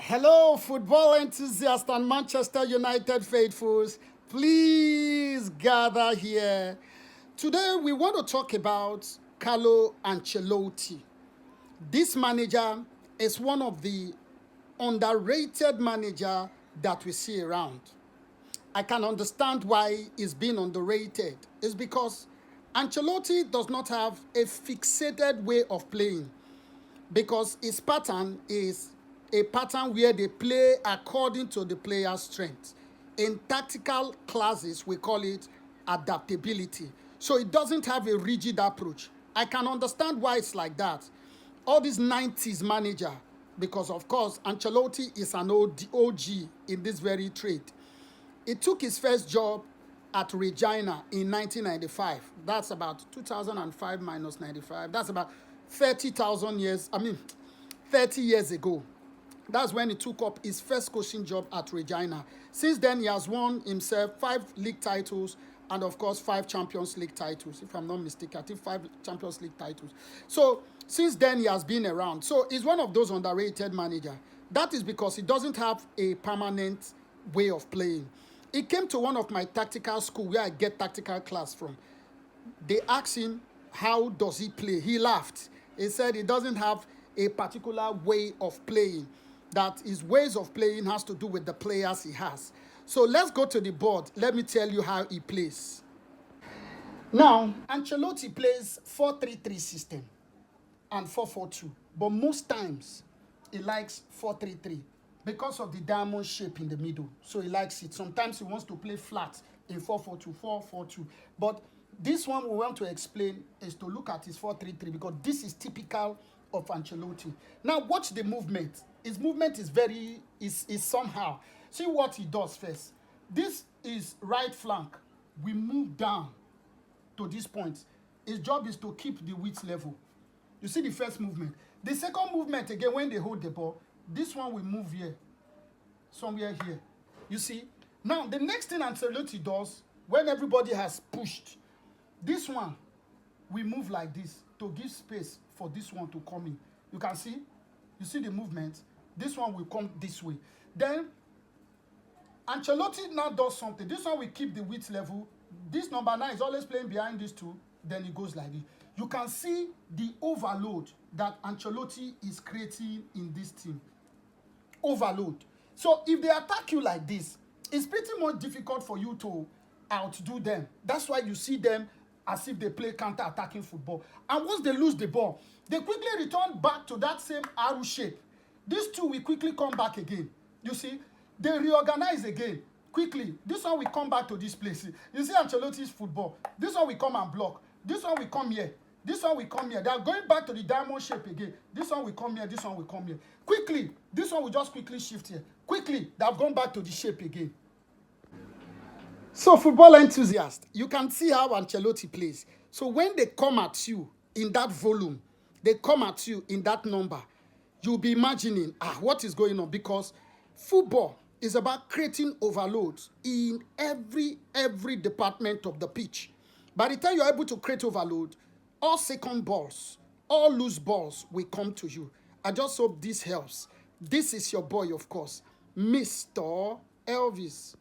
Hello, football enthusiasts and Manchester United faithfuls. Please gather here. Today, we want to talk about Carlo Ancellotti. This manager is one of the underrated manager that we see around. I can understand why he's being underrated. It's because Ancelotti does not have a fixated way of playing because his pattern is a pattern where they play according to the player's strength. In tactical classes, we call it adaptability. So it doesn't have a rigid approach. I can understand why it's like that. All these 90s manager, because of course, Ancelotti is an OG in this very trade. He took his first job at Regina in 1995. That's about 2005 minus 95. That's about 30,000 years, 30 years ago. That's when he took up his first coaching job at Regina. Since then, he has won himself 5 league titles and, of course, 5 Champions League titles. If I'm not mistaken, I think 5 Champions League titles. So, since then, he has been around. So, he's one of those underrated managers. That is because he doesn't have a permanent way of playing. He came to one of my tactical school where I get tactical class from. They asked him, how does he play? He laughed. He said he doesn't have a particular way of playing, that his ways of playing has to do with the players he has. So let's go to the board. Let me tell you how he plays. Now, Ancelotti plays 4-3-3 system and 4-4-2. But most times, he likes 4-3-3 because of the diamond shape in the middle. So he likes it. Sometimes he wants to play flat in 4-4-2, 4-4-2. But this one we want to explain is to look at his 4-3-3 because this is typical of Ancelotti. Now watch the movement. His movement is somehow. See what he does first. This is right flank. We move down to this point. His job is to keep the width level. You see the first movement. The second movement, again, when they hold the ball, this one will move here, somewhere here. You see? Now, the next thing Ancelotti does, when everybody has pushed, this one, we move like this to give space for this one to come in. You can see? You see the movement? This one will come this way. Then, Ancelotti now does something. This one will keep the width level. This number 9 is always playing behind these two. Then it goes like this. You can see the overload that Ancelotti is creating in this team. Overload. So if they attack you like this, it's pretty much difficult for you to outdo them. That's why you see them as if they play counter-attacking football. And once they lose the ball, they quickly return back to that same arrow shape. These two will quickly come back again. You see, they reorganize again quickly. This one will come back to this place. You see Ancelotti's football. This one will come and block. This one will come here. This one will come here. They are going back to the diamond shape again. This one will come here. This one will come here. Quickly, this one will just quickly shift here. Quickly, they have gone back to the shape again. So, football enthusiasts, you can see how Ancelotti plays. So, when they come at you in that volume, they come at you in that number, you'll be imagining, what is going on? Because football is about creating overloads in every department of the pitch. By the time you're able to create overload, all second balls, all loose balls will come to you. I just hope this helps. This is your boy, of course, Mr. Elvis.